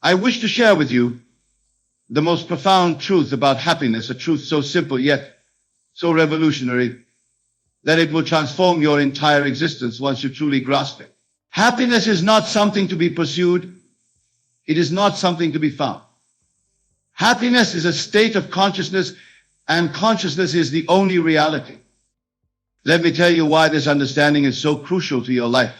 I wish to share with you the most profound truth about happiness, a truth so simple yet so revolutionary that it will transform your entire existence once you truly grasp it. Happiness is not something to be pursued. It is not something to be found. Happiness is a state of consciousness, and consciousness is the only reality. Let me tell you why this understanding is so crucial to your life.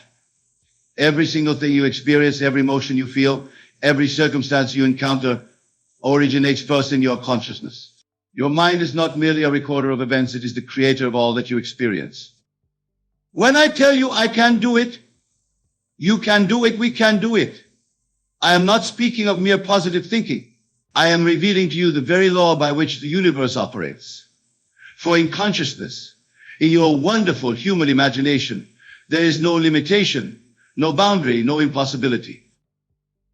Every single thing you experience, every emotion you feel, every circumstance you encounter originates first in your consciousness. Your mind is not merely a recorder of events, it is the creator of all that you experience. When I tell you I can do it, you can do it, we can do it, I am not speaking of mere positive thinking. I am revealing to you the very law by which the universe operates. For in consciousness, in your wonderful human imagination, there is no limitation, no boundary, no impossibility.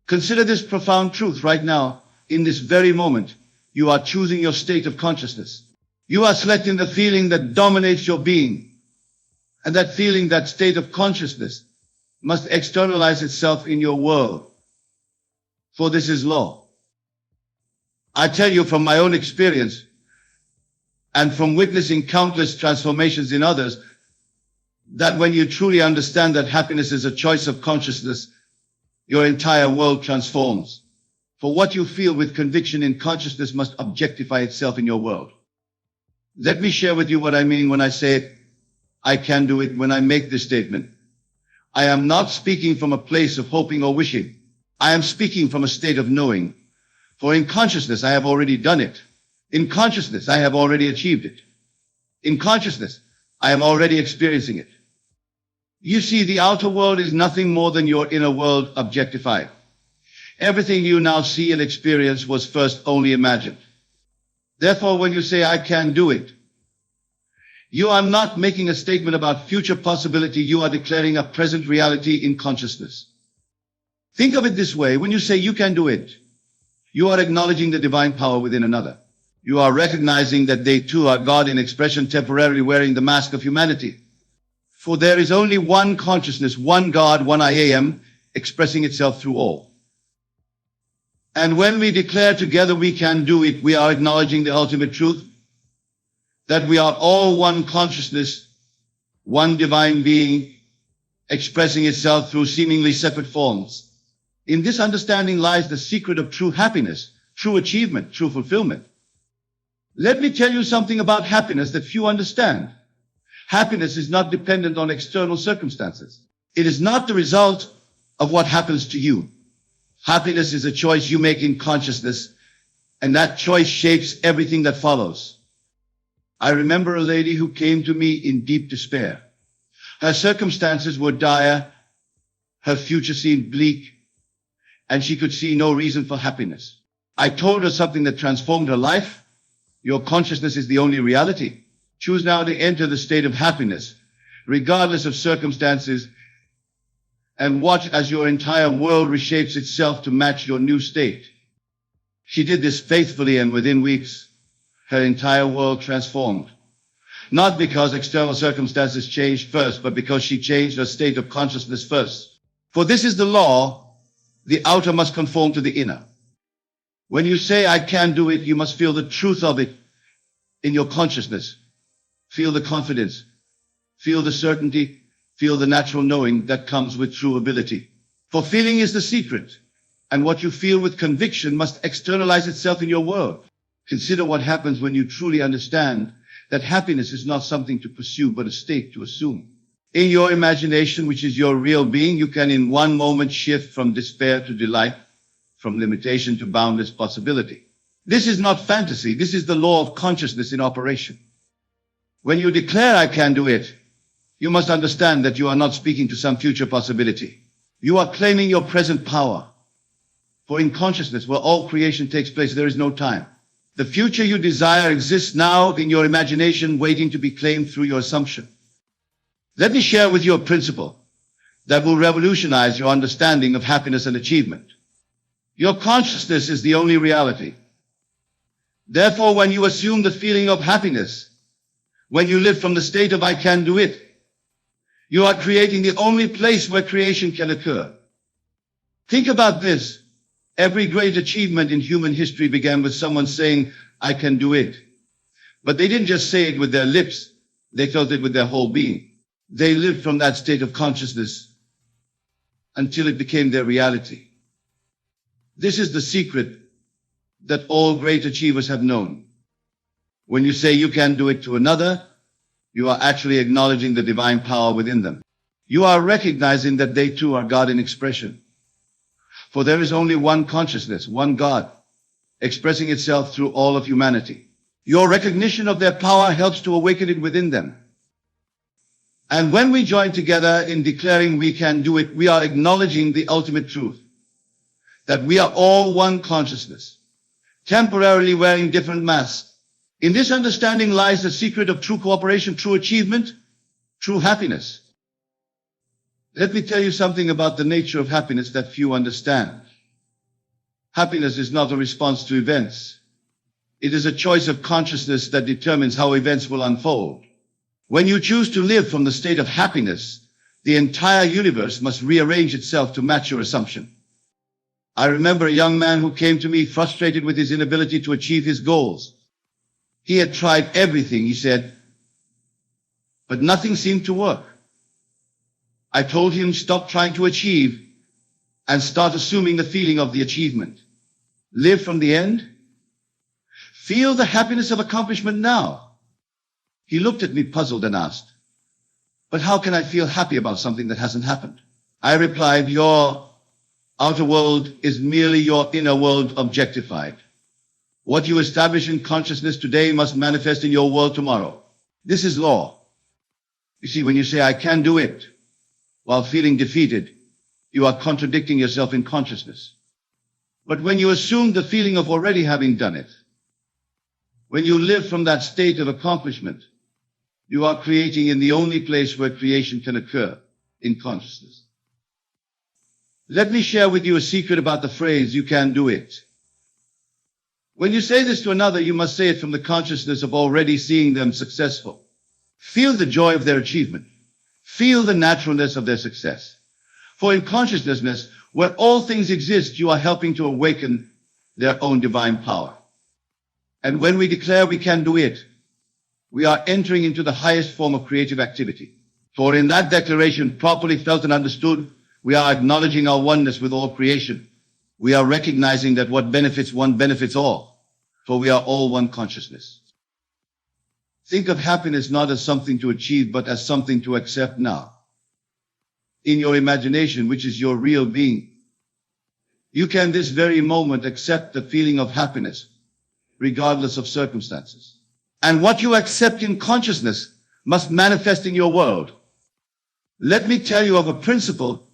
Consider this profound truth right now. In this very moment, you are choosing your state of consciousness. You are selecting the feeling that dominates your being. And that feeling, that state of consciousness, must externalize itself in your world. For this is law. I tell you from my own experience, and from witnessing countless transformations in others, that when you truly understand that happiness is a choice of consciousness, your entire world transforms. For what you feel with conviction in consciousness must objectify itself in your world. Let me share with you what I mean when I say, I can do it. When I make this statement, I am not speaking from a place of hoping or wishing. I am speaking from a state of knowing. For in consciousness, I have already done it. In consciousness, I have already achieved it. In consciousness, I am already experiencing it. You see, the outer world is nothing more than your inner world objectified. Everything you now see and experience was first only imagined. Therefore, when you say, I can do it, you are not making a statement about future possibility. You are declaring a present reality in consciousness. Think of it this way. When you say you can do it, you are acknowledging the divine power within another. You are recognizing that they too are God in expression, temporarily wearing the mask of humanity. For there is only one consciousness, one God, one I am, expressing itself through all. And when we declare together we can do it, we are acknowledging the ultimate truth, that we are all one consciousness, one divine being, expressing itself through seemingly separate forms. In this understanding lies the secret of true happiness, true achievement, true fulfillment. Let me tell you something about happiness that few understand. Happiness is not dependent on external circumstances. It is not the result of what happens to you. Happiness is a choice you make in consciousness, and that choice shapes everything that follows. I remember a lady who came to me in deep despair. Her circumstances were dire, her future seemed bleak, and she could see no reason for happiness. I told her something that transformed her life. Your consciousness is the only reality. Choose now to enter the state of happiness, regardless of circumstances, and watch as your entire world reshapes itself to match your new state. She did this faithfully, and within weeks, her entire world transformed. Not because external circumstances changed first, but because she changed her state of consciousness first. For this is the law, the outer must conform to the inner. When you say, I can do it, you must feel the truth of it in your consciousness. Feel the confidence, feel the certainty, feel the natural knowing that comes with true ability. For feeling is the secret, and what you feel with conviction must externalize itself in your world. Consider what happens when you truly understand that happiness is not something to pursue, but a state to assume. In your imagination, which is your real being, you can in one moment shift from despair to delight, from limitation to boundless possibility. This is not fantasy. This is the law of consciousness in operation. When you declare, I can do it, you must understand that you are not speaking to some future possibility. You are claiming your present power. For in consciousness, where all creation takes place, there is no time. The future you desire exists now in your imagination, waiting to be claimed through your assumption. Let me share with you a principle that will revolutionize your understanding of happiness and achievement. Your consciousness is the only reality. Therefore, when you assume the feeling of happiness, when you live from the state of I can do it, you are creating the only place where creation can occur. Think about this. Every great achievement in human history began with someone saying, I can do it. But they didn't just say it with their lips, they felt it with their whole being. They lived from that state of consciousness until it became their reality. This is the secret that all great achievers have known. When you say you can do it to another, you are actually acknowledging the divine power within them. You are recognizing that they too are God in expression. For there is only one consciousness, one God, expressing itself through all of humanity. Your recognition of their power helps to awaken it within them. And when we join together in declaring we can do it, we are acknowledging the ultimate truth, that we are all one consciousness, temporarily wearing different masks. In this understanding lies the secret of true cooperation, true achievement, true happiness. Let me tell you something about the nature of happiness that few understand. Happiness is not a response to events. It is a choice of consciousness that determines how events will unfold. When you choose to live from the state of happiness, the entire universe must rearrange itself to match your assumption. I remember a young man who came to me frustrated with his inability to achieve his goals. He had tried everything, he said, but nothing seemed to work. I told him, stop trying to achieve and start assuming the feeling of the achievement. Live from the end. Feel the happiness of accomplishment now. He looked at me puzzled and asked, but how can I feel happy about something that hasn't happened? I replied, your outer world is merely your inner world objectified. What you establish in consciousness today must manifest in your world tomorrow. This is law. You see, when you say, I can do it, while feeling defeated, you are contradicting yourself in consciousness. But when you assume the feeling of already having done it, when you live from that state of accomplishment, you are creating in the only place where creation can occur, in consciousness. Let me share with you a secret about the phrase, you can do it. When you say this to another, you must say it from the consciousness of already seeing them successful. Feel the joy of their achievement. Feel the naturalness of their success. For in consciousness, where all things exist, you are helping to awaken their own divine power. And when we declare we can do it, we are entering into the highest form of creative activity. For in that declaration, properly felt and understood, we are acknowledging our oneness with all creation. We are recognizing that what benefits one benefits all, for we are all one consciousness. Think of happiness not as something to achieve, but as something to accept now. In your imagination, which is your real being, you can this very moment accept the feeling of happiness, regardless of circumstances. And what you accept in consciousness must manifest in your world. Let me tell you of a principle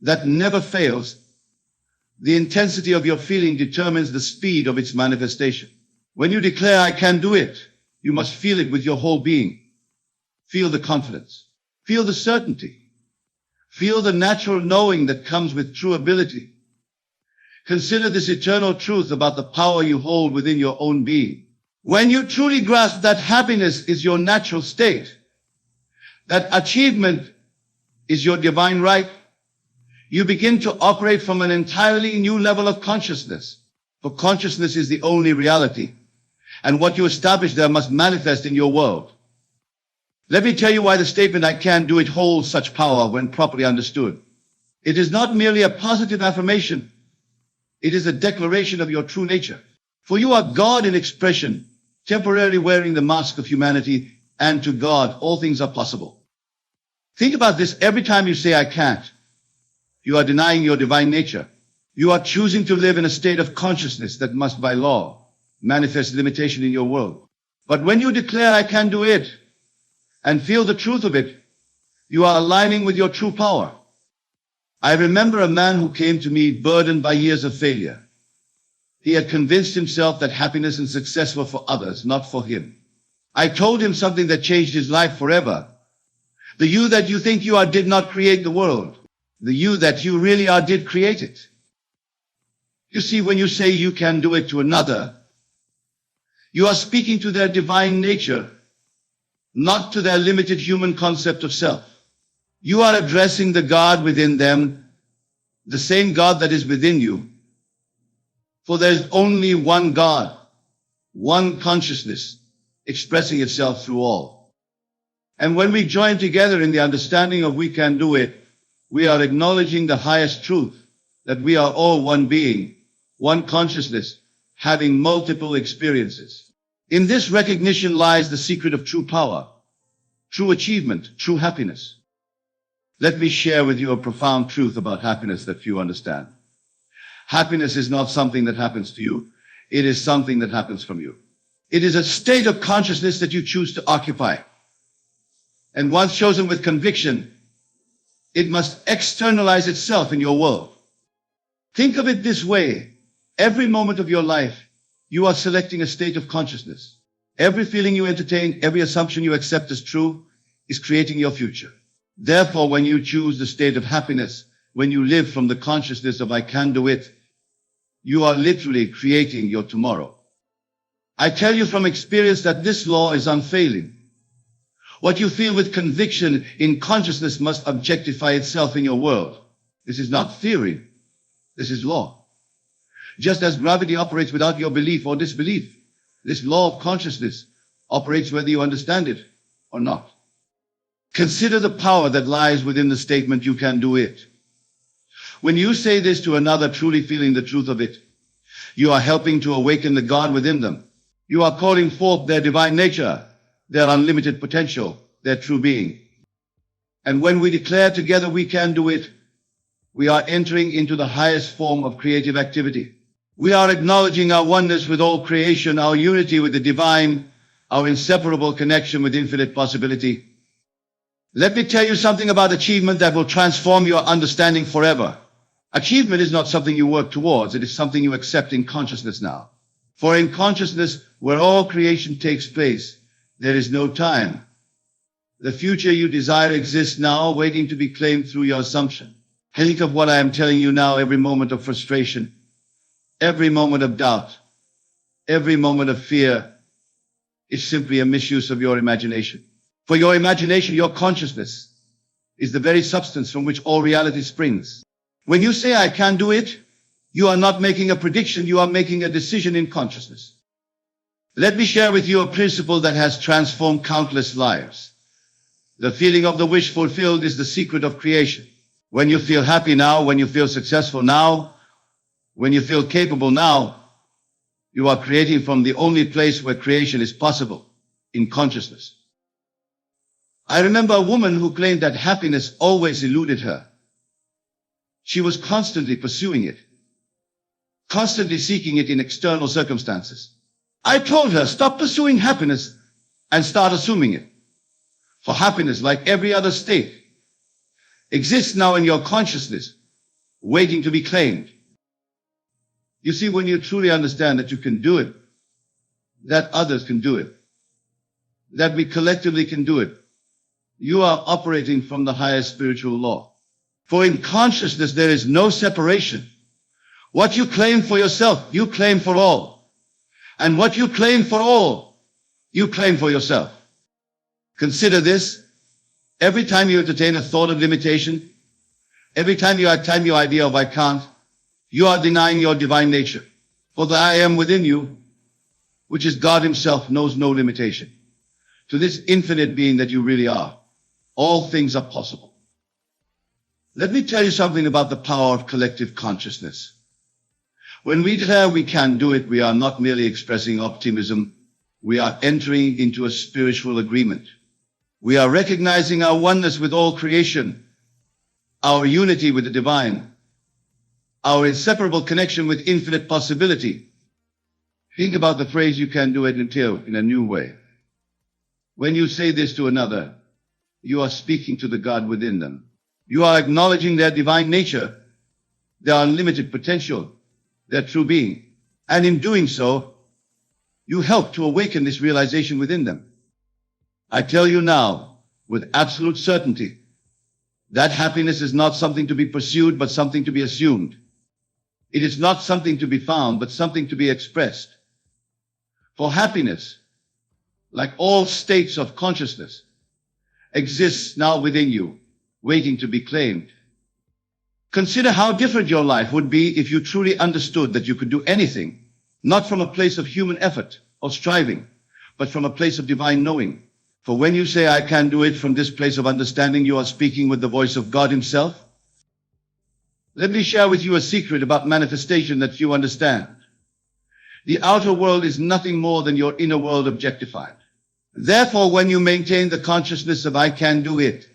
that never fails. The intensity of your feeling determines the speed of its manifestation. When you declare, I can do it, you must feel it with your whole being. Feel the confidence. Feel the certainty. Feel the natural knowing that comes with true ability. Consider this eternal truth about the power you hold within your own being. When you truly grasp that happiness is your natural state, that achievement is your divine right, you begin to operate from an entirely new level of consciousness. For consciousness is the only reality. And what you establish there must manifest in your world. Let me tell you why the statement, I can do it, holds such power when properly understood. It is not merely a positive affirmation. It is a declaration of your true nature. For you are God in expression, temporarily wearing the mask of humanity, and to God all things are possible. Think about this. Every time you say, I can't, you are denying your divine nature. You are choosing to live in a state of consciousness that must by law manifest limitation in your world. But when you declare, I can do it, and feel the truth of it, you are aligning with your true power. I remember a man who came to me burdened by years of failure. He had convinced himself that happiness and success were for others, not for him. I told him something that changed his life forever. The you that you think you are did not create the world. The you that you really are did create it. You see, when you say you can do it to another, you are speaking to their divine nature, not to their limited human concept of self. You are addressing the God within them, the same God that is within you, For there is only one God, one consciousness expressing itself through all. And when we join together in the understanding of we can do it, we are acknowledging the highest truth, that we are all one being, one consciousness, having multiple experiences. In this recognition lies the secret of true power, true achievement, true happiness. Let me share with you a profound truth about happiness that few understand. Happiness is not something that happens to you. It is something that happens from you. It is a state of consciousness that you choose to occupy. And once chosen with conviction, it must externalize itself in your world. Think of it this way. Every moment of your life, you are selecting a state of consciousness. Every feeling you entertain, every assumption you accept as true, is creating your future. Therefore, when you choose the state of happiness, when you live from the consciousness of I can do it, you are literally creating your tomorrow. I tell you from experience that this law is unfailing. What you feel with conviction in consciousness must objectify itself in your world. This is not theory. This is law. Just as gravity operates without your belief or disbelief, this law of consciousness operates whether you understand it or not. Consider the power that lies within the statement, you can do it. When you say this to another, truly feeling the truth of it, you are helping to awaken the God within them. You are calling forth their divine nature, their unlimited potential, their true being. And when we declare together we can do it, we are entering into the highest form of creative activity. We are acknowledging our oneness with all creation, our unity with the divine, our inseparable connection with infinite possibility. Let me tell you something about achievement that will transform your understanding forever. Achievement is not something you work towards. It is something you accept in consciousness now. For in consciousness, where all creation takes place, there is no time. The future you desire exists now, waiting to be claimed through your assumption. Think of what I am telling you now. Every moment of frustration, every moment of doubt, every moment of fear is simply a misuse of your imagination. For your imagination, your consciousness, is the very substance from which all reality springs. When you say, I can do it, you are not making a prediction, you are making a decision in consciousness. Let me share with you a principle that has transformed countless lives. The feeling of the wish fulfilled is the secret of creation. When you feel happy now, when you feel successful now, when you feel capable now, you are creating from the only place where creation is possible, in consciousness. I remember a woman who claimed that happiness always eluded her. She was constantly pursuing it, constantly seeking it in external circumstances. I told her, stop pursuing happiness and start assuming it. For happiness, like every other state, exists now in your consciousness, waiting to be claimed. You see, when you truly understand that you can do it, that others can do it, that we collectively can do it, you are operating from the highest spiritual law. For in consciousness, there is no separation. What you claim for yourself, you claim for all. And what you claim for all, you claim for yourself. Consider this. Every time you entertain a thought of limitation, every time you attend your idea of I can't, you are denying your divine nature. For the I am within you, which is God himself, knows no limitation. To this infinite being that you really are, all things are possible. Let me tell you something about the power of collective consciousness. When we declare we can do it, we are not merely expressing optimism. We are entering into a spiritual agreement. We are recognizing our oneness with all creation, our unity with the divine, our inseparable connection with infinite possibility. Think about the phrase you can do it until in a new way. When you say this to another, you are speaking to the God within them. You are acknowledging their divine nature, their unlimited potential, their true being. And in doing so, you help to awaken this realization within them. I tell you now, with absolute certainty, that happiness is not something to be pursued, but something to be assumed. It is not something to be found, but something to be expressed. For happiness, like all states of consciousness, exists now within you, waiting to be claimed. Consider how different your life would be if you truly understood that you could do anything, not from a place of human effort or striving, but from a place of divine knowing. For when you say, I can do it from this place of understanding, you are speaking with the voice of God himself. Let me share with you a secret about manifestation that few understand. The outer world is nothing more than your inner world objectified. Therefore, when you maintain the consciousness of I can do it,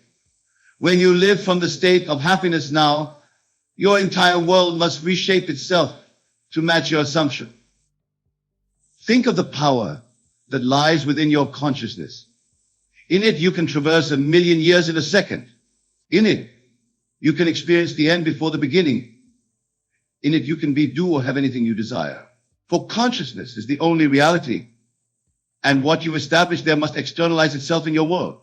when you live from the state of happiness now, your entire world must reshape itself to match your assumption. Think of the power that lies within your consciousness. In it, you can traverse 1,000,000 years in a second. In it, you can experience the end before the beginning. In it, you can be, do, or have anything you desire. For consciousness is the only reality, and what you establish there must externalize itself in your world.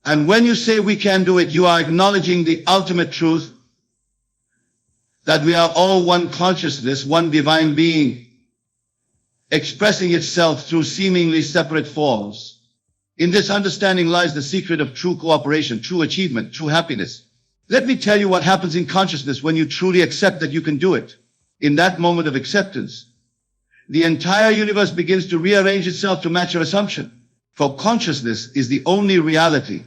And when you say we can do it, you are acknowledging the ultimate truth that we are all one consciousness, one divine being, expressing itself through seemingly separate forms. In this understanding lies the secret of true cooperation, true achievement, true happiness. Let me tell you what happens in consciousness when you truly accept that you can do it. In that moment of acceptance, the entire universe begins to rearrange itself to match your assumption. For consciousness is the only reality,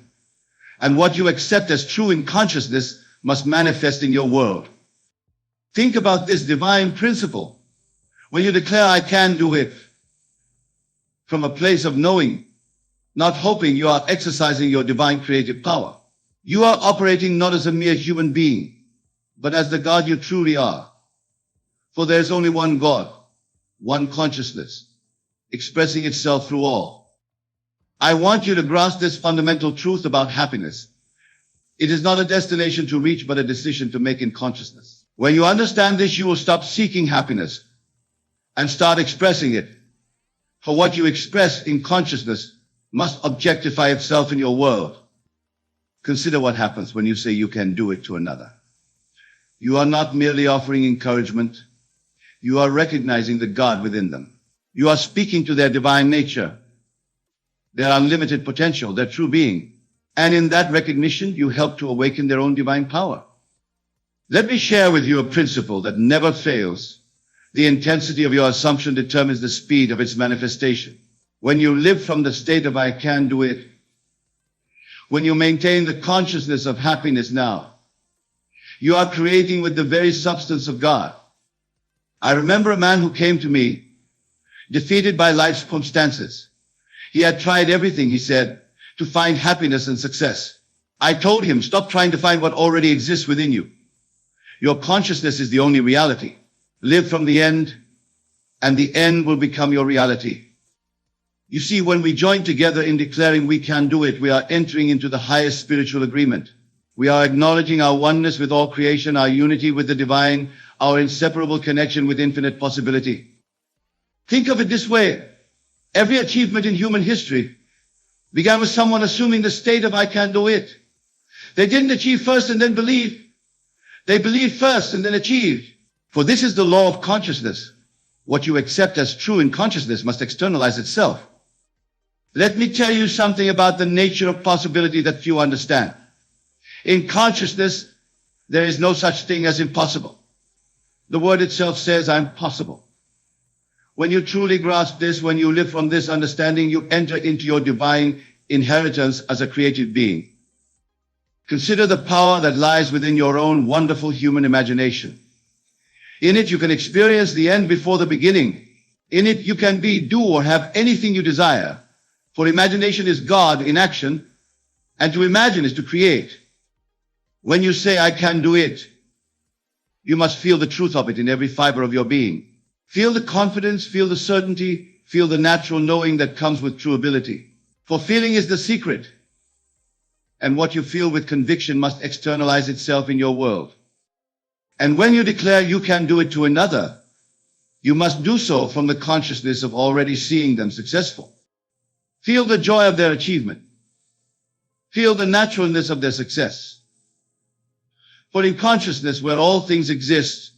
and what you accept as true in consciousness must manifest in your world. Think about this divine principle. When you declare, I can do it, from a place of knowing, not hoping, you are exercising your divine creative power. You are operating not as a mere human being, but as the God you truly are. For there is only one God, one consciousness, expressing itself through all. I want you to grasp this fundamental truth about happiness. It is not a destination to reach, but a decision to make in consciousness. When you understand this, you will stop seeking happiness and start expressing it. For what you express in consciousness must objectify itself in your world. Consider what happens when you say you can do it to another. You are not merely offering encouragement. You are recognizing the God within them. You are speaking to their divine nature, their unlimited potential, their true being. And in that recognition, you help to awaken their own divine power. Let me share with you a principle that never fails. The intensity of your assumption determines the speed of its manifestation. When you live from the state of I can do it, when you maintain the consciousness of happiness now, you are creating with the very substance of God. I remember a man who came to me, defeated by life's circumstances. He had tried everything, he said, to find happiness and success. I told him, stop trying to find what already exists within you. Your consciousness is the only reality. Live from the end, and the end will become your reality. You see, when we join together in declaring we can do it, we are entering into the highest spiritual agreement. We are acknowledging our oneness with all creation, our unity with the divine, our inseparable connection with infinite possibility. Think of it this way. Every achievement in human history began with someone assuming the state of I can do it. They didn't achieve first and then believe. They believed first and then achieved. For this is the law of consciousness. What you accept as true in consciousness must externalize itself. Let me tell you something about the nature of possibility that few understand. In consciousness, there is no such thing as impossible. The word itself says, I'm possible. When you truly grasp this, when you live from this understanding, you enter into your divine inheritance as a creative being. Consider the power that lies within your own wonderful human imagination. In it, you can experience the end before the beginning. In it, you can be, do, or have anything you desire. For imagination is God in action, and to imagine is to create. When you say, I can do it, you must feel the truth of it in every fiber of your being. Feel the confidence, feel the certainty, feel the natural knowing that comes with true ability. For feeling is the secret. And what you feel with conviction must externalize itself in your world. And when you declare you can do it to another, you must do so from the consciousness of already seeing them successful. Feel the joy of their achievement. Feel the naturalness of their success. For in consciousness, where all things exist,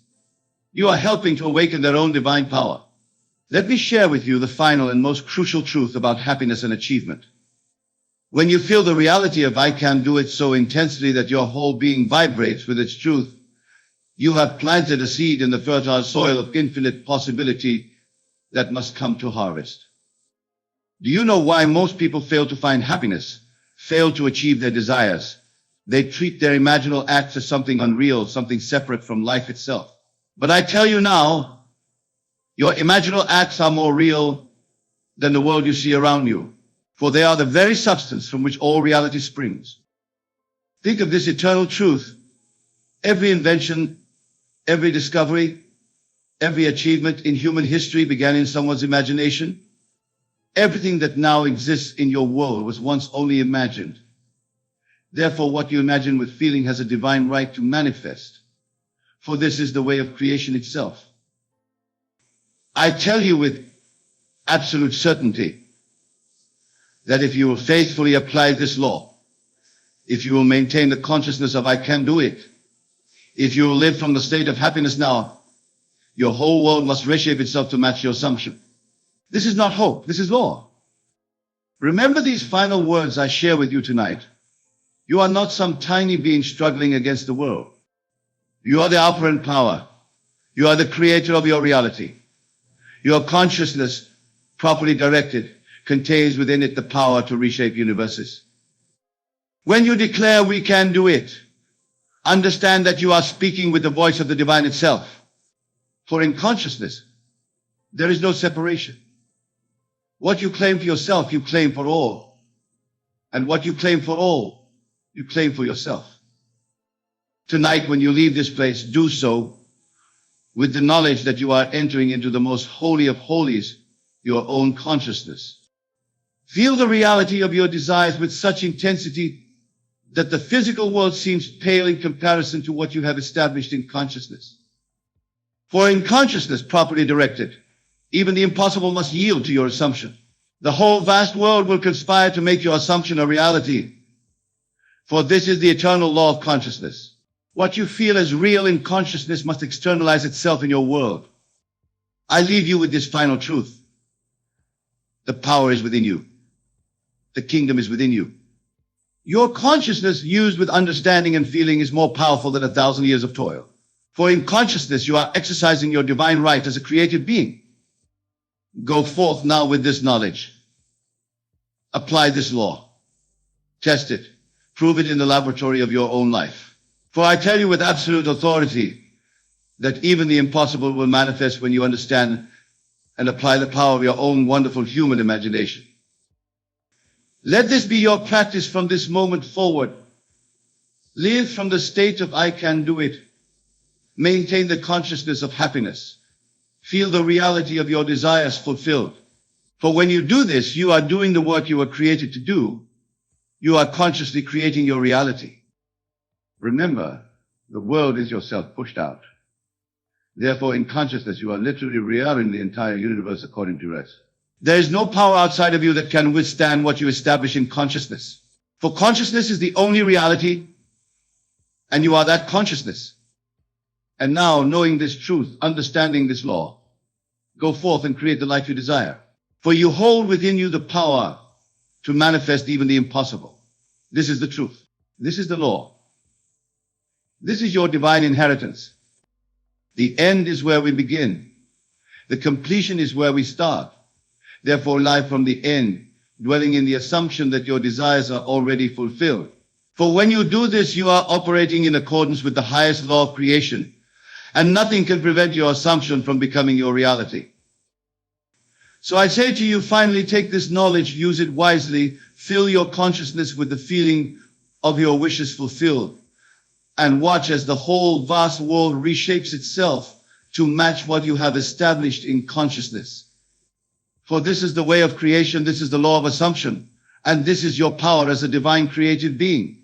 you are helping to awaken their own divine power. Let me share with you the final and most crucial truth about happiness and achievement. When you feel the reality of I can do it so intensely that your whole being vibrates with its truth, you have planted a seed in the fertile soil of infinite possibility that must come to harvest. Do you know why most people fail to find happiness, fail to achieve their desires? They treat their imaginal acts as something unreal, something separate from life itself. But I tell you now, your imaginal acts are more real than the world you see around you, for they are the very substance from which all reality springs. Think of this eternal truth. Every invention, every discovery, every achievement in human history began in someone's imagination. Everything that now exists in your world was once only imagined. Therefore, what you imagine with feeling has a divine right to manifest, for this is the way of creation itself. I tell you with absolute certainty that if you will faithfully apply this law, if you will maintain the consciousness of I can do it, if you will live from the state of happiness now, your whole world must reshape itself to match your assumption. This is not hope, this is law. Remember these final words I share with you tonight. You are not some tiny being struggling against the world. You are the operant power. You are the creator of your reality. Your consciousness, properly directed, contains within it the power to reshape universes. When you declare we can do it, understand that you are speaking with the voice of the divine itself. For in consciousness, there is no separation. What you claim for yourself, you claim for all. And what you claim for all, you claim for yourself. Tonight, when you leave this place, do so with the knowledge that you are entering into the most holy of holies, your own consciousness. Feel the reality of your desires with such intensity that the physical world seems pale in comparison to what you have established in consciousness. For in consciousness properly directed, even the impossible must yield to your assumption. The whole vast world will conspire to make your assumption a reality. For this is the eternal law of consciousness. What you feel as real in consciousness must externalize itself in your world. I leave you with this final truth. The power is within you. The kingdom is within you. Your consciousness used with understanding and feeling is more powerful than 1,000 years of toil. For in consciousness you are exercising your divine right as a created being. Go forth now with this knowledge. Apply this law. Test it. Prove it in the laboratory of your own life. For I tell you with absolute authority that even the impossible will manifest when you understand and apply the power of your own wonderful human imagination. Let this be your practice from this moment forward. Live from the state of I can do it. Maintain the consciousness of happiness. Feel the reality of your desires fulfilled. For when you do this, you are doing the work you were created to do. You are consciously creating your reality. Remember, the world is yourself pushed out. Therefore, in consciousness, you are literally realigning the entire universe according to rest. There is no power outside of you that can withstand what you establish in consciousness. For consciousness is the only reality, and you are that consciousness. And now, knowing this truth, understanding this law, go forth and create the life you desire. For you hold within you the power to manifest even the impossible. This is the truth. This is the law. This is your divine inheritance. The end is where we begin. The completion is where we start. Therefore, live from the end, dwelling in the assumption that your desires are already fulfilled. For when you do this, you are operating in accordance with the highest law of creation, and nothing can prevent your assumption from becoming your reality. So I say to you, finally, take this knowledge, use it wisely, fill your consciousness with the feeling of your wishes fulfilled, and watch as the whole vast world reshapes itself to match what you have established in consciousness. For this is the way of creation, this is the law of assumption, and this is your power as a divine created being.